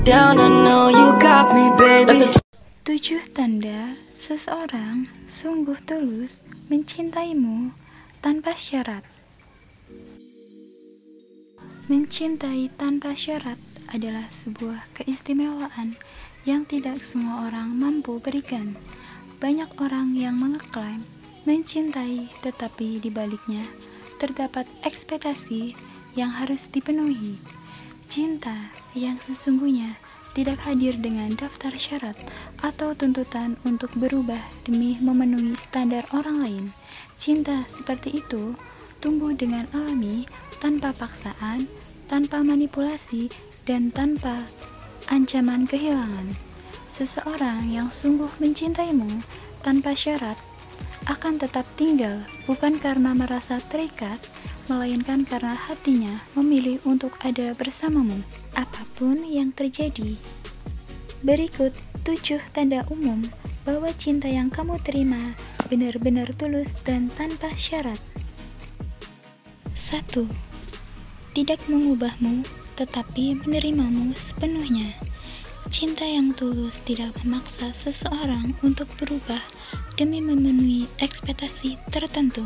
down, I know you got me, baby. 7 tanda seseorang sungguh tulus mencintaimu tanpa syarat. Mencintai tanpa syarat adalah sebuah keistimewaan yang tidak semua orang mampu berikan. Banyak orang yang mengeklaim mencintai, tetapi di baliknya terdapat ekspektasi yang harus dipenuhi. Cinta yang sesungguhnya tidak hadir dengan daftar syarat atau tuntutan untuk berubah demi memenuhi standar orang lain. Cinta seperti itu tumbuh dengan alami, tanpa paksaan, tanpa manipulasi, dan tanpa ancaman kehilangan. Seseorang yang sungguh mencintaimu tanpa syarat akan tetap tinggal, bukan karena merasa terikat, melainkan karena hatinya memilih untuk ada bersamamu, apapun yang terjadi. Berikut 7 tanda umum bahwa cinta yang kamu terima benar-benar tulus dan tanpa syarat. 1. Tidak mengubahmu, tetapi menerimamu sepenuhnya. Cinta yang tulus tidak memaksa seseorang untuk berubah demi memenuhi ekspektasi tertentu.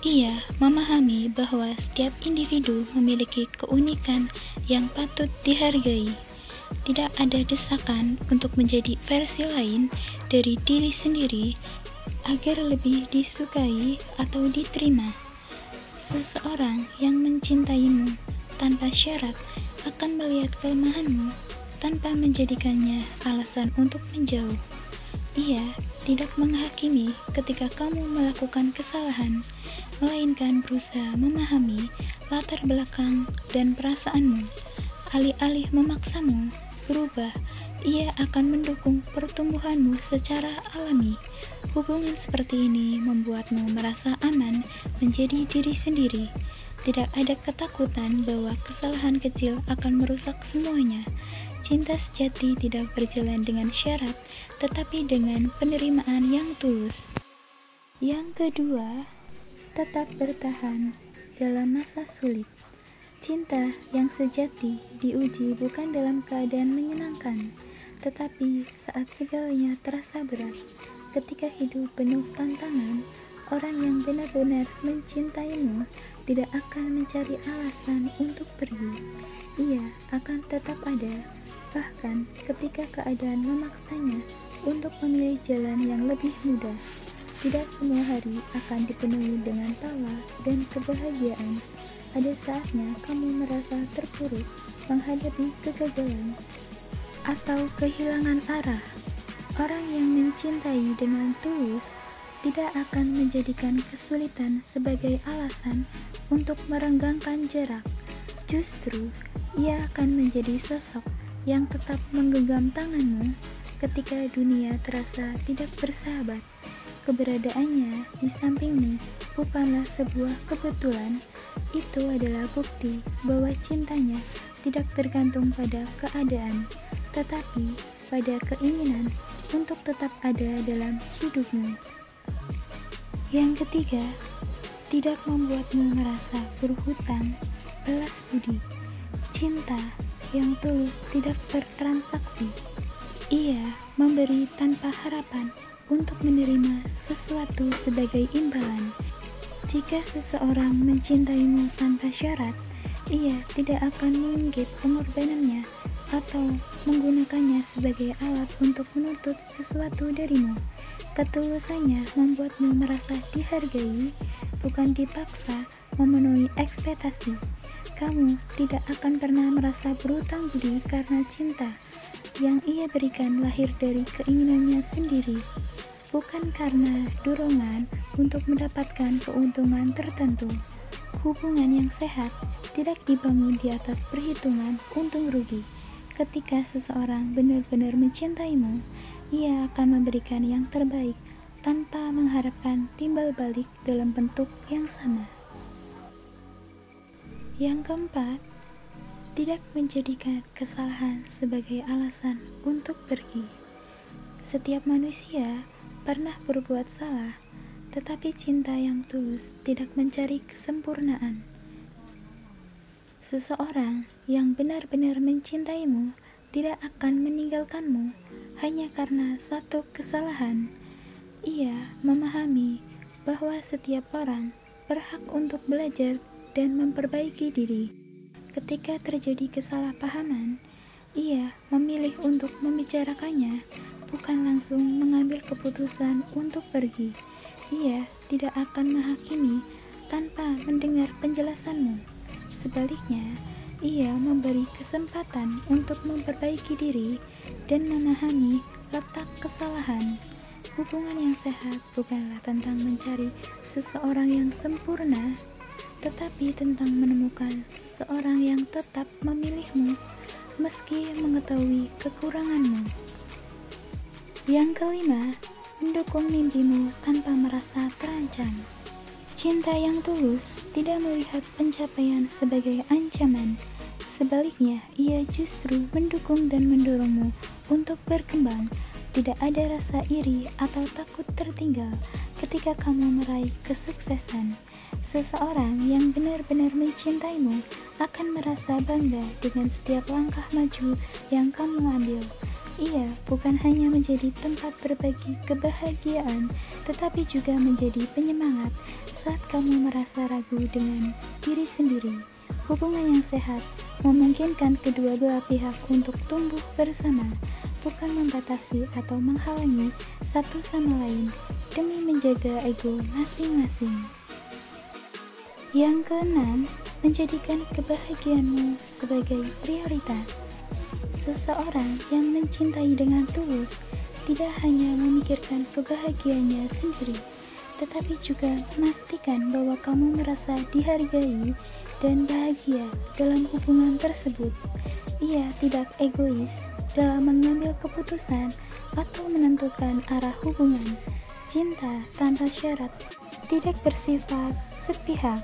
Ia memahami bahwa setiap individu memiliki keunikan yang patut dihargai. Tidak ada desakan untuk menjadi versi lain dari diri sendiri agar lebih disukai atau diterima. Seseorang yang mencintaimu tanpa syarat akan melihat kelemahanmu tanpa menjadikannya alasan untuk menjauh. Ia tidak menghakimi ketika kamu melakukan kesalahan, melainkan berusaha memahami latar belakang dan perasaanmu. Alih-alih memaksamu berubah, ia akan mendukung pertumbuhanmu secara alami. Hubungan seperti ini membuatmu merasa aman menjadi diri sendiri. Tidak ada ketakutan bahwa kesalahan kecil akan merusak semuanya. Cinta sejati tidak berjalan dengan syarat, tetapi dengan penerimaan yang tulus. Yang kedua, tetap bertahan dalam masa sulit. Cinta yang sejati diuji bukan dalam keadaan menyenangkan, tetapi saat segalanya terasa berat. Ketika hidup penuh tantangan, orang yang benar-benar mencintaimu tidak akan mencari alasan untuk pergi. Ia akan tetap ada, bahkan ketika keadaan memaksanya untuk memilih jalan yang lebih mudah. Tidak semua hari akan dipenuhi dengan tawa dan kebahagiaan. Ada saatnya kamu merasa terpuruk menghadapi kegagalan atau kehilangan arah. Orang yang mencintai dengan tulus tidak akan menjadikan kesulitan sebagai alasan untuk merenggangkan jarak. Justru, ia akan menjadi sosok yang tetap menggenggam tanganmu ketika dunia terasa tidak bersahabat. Keberadaannya di sampingmu bukanlah sebuah kebetulan, itu adalah bukti bahwa cintanya tidak tergantung pada keadaan, tetapi pada keinginan untuk tetap ada dalam hidupmu. Yang ketiga, tidak membuatmu merasa berhutang balas budi. Cinta yang tulus tidak bertransaksi. Ia memberi tanpa harapan untuk menerima sesuatu sebagai imbalan. Jika seseorang mencintaimu tanpa syarat, ia tidak akan menginggit pengorbanannya atau menggunakannya sebagai alat untuk menuntut sesuatu darimu. Ketulusannya membuatmu merasa dihargai, bukan dipaksa memenuhi ekspektasi. Kamu tidak akan pernah merasa berhutang budi karena cinta yang ia berikan lahir dari keinginannya sendiri, bukan karena dorongan untuk mendapatkan keuntungan tertentu. Hubungan yang sehat tidak dibangun di atas perhitungan untung rugi. Ketika seseorang benar-benar mencintaimu, ia akan memberikan yang terbaik tanpa mengharapkan timbal balik dalam bentuk yang sama. Yang keempat, tidak menjadikan kesalahan sebagai alasan untuk pergi. Setiap manusia pernah berbuat salah, tetapi cinta yang tulus tidak mencari kesempurnaan. Seseorang yang benar-benar mencintaimu tidak akan meninggalkanmu hanya karena satu kesalahan. Ia memahami bahwa setiap orang berhak untuk belajar dan memperbaiki diri. Ketika terjadi kesalahpahaman, ia memilih untuk membicarakannya, bukan langsung mengambil keputusan untuk pergi. Ia tidak akan menghakimi tanpa mendengar penjelasanmu. Sebaliknya, ia memberi kesempatan untuk memperbaiki diri dan memahami letak kesalahan. Hubungan yang sehat bukanlah tentang mencari seseorang yang sempurna, tetapi tentang menemukan seseorang yang tetap memilihmu meski mengetahui kekuranganmu. Yang kelima, mendukung mimpimu tanpa merasa terancam. Cinta yang tulus tidak melihat pencapaian sebagai ancaman. Sebaliknya, ia justru mendukung dan mendorongmu untuk berkembang. Tidak ada rasa iri atau takut tertinggal ketika kamu meraih kesuksesan. Seseorang yang benar-benar mencintaimu akan merasa bangga dengan setiap langkah maju yang kamu ambil. Ia bukan hanya menjadi tempat berbagi kebahagiaan, tetapi juga menjadi penyemangat saat kamu merasa ragu dengan diri sendiri. Hubungan yang sehat memungkinkan kedua belah pihak untuk tumbuh bersama, bukan membatasi atau menghalangi satu sama lain demi menjaga ego masing-masing. Yang keenam, menjadikan kebahagiaanmu sebagai prioritas. Seseorang yang mencintai dengan tulus tidak hanya memikirkan kebahagiaannya sendiri, tetapi juga memastikan bahwa kamu merasa dihargai dan bahagia dalam hubungan tersebut. Ia tidak egois dalam mengambil keputusan atau menentukan arah hubungan. Cinta tanpa syarat tidak bersifat sepihak.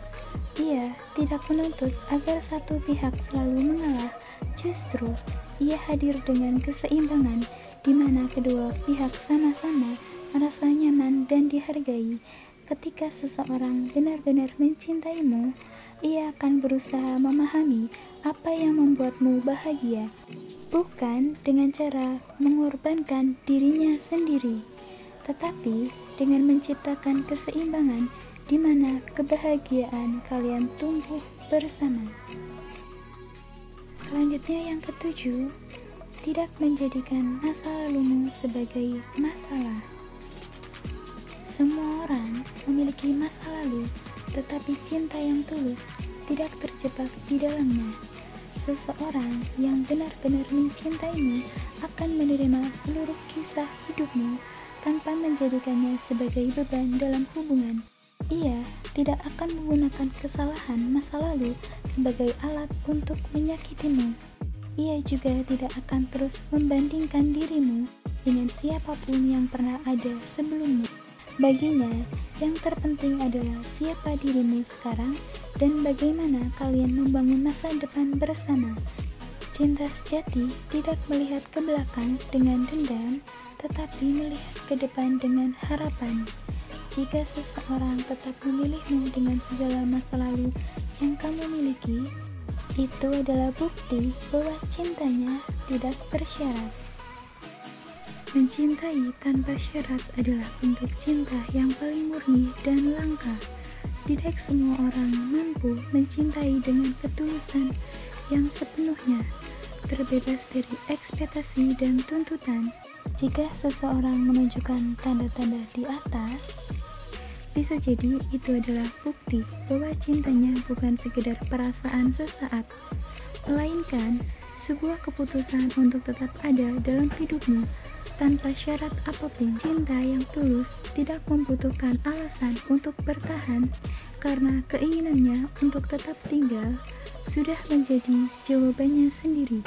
Ia tidak menuntut agar satu pihak selalu mengalah. Justru, ia hadir dengan keseimbangan di mana kedua pihak sama-sama merasa nyaman dan dihargai. Ketika seseorang benar-benar mencintaimu, ia akan berusaha memahami apa yang membuatmu bahagia, bukan dengan cara mengorbankan dirinya sendiri, tetapi dengan menciptakan keseimbangan di mana kebahagiaan kalian tumbuh bersama. Selanjutnya yang ketujuh, tidak menjadikan masa lalumu sebagai masalah. Semua orang memiliki masa lalu, tetapi cinta yang tulus tidak terjebak di dalamnya. Seseorang yang benar-benar mencintaimu akan menerima seluruh kisah hidupmu tanpa menjadikannya sebagai beban dalam hubungan. Ia tidak akan menggunakan kesalahan masa lalu sebagai alat untuk menyakitimu. Ia juga tidak akan terus membandingkan dirimu dengan siapapun yang pernah ada sebelumnya. Baginya, yang terpenting adalah siapa dirimu sekarang dan bagaimana kalian membangun masa depan bersama. Cinta sejati tidak melihat ke belakang dengan dendam, tetapi melihat ke depan dengan harapan. Jika seseorang tetap memilihmu dengan segala masa lalu yang kamu miliki, itu adalah bukti bahwa cintanya tidak bersyarat. Mencintai tanpa syarat adalah bentuk cinta yang paling murni dan langka. Tidak semua orang mampu mencintai dengan ketulusan yang sepenuhnya, terbebas dari ekspektasi dan tuntutan. Jika seseorang menunjukkan tanda-tanda di atas, bisa jadi itu adalah bukti bahwa cintanya bukan sekedar perasaan sesaat, melainkan sebuah keputusan untuk tetap ada dalam hidupmu tanpa syarat apapun. Cinta yang tulus tidak membutuhkan alasan untuk bertahan, karena keinginannya untuk tetap tinggal sudah menjadi jawabannya sendiri.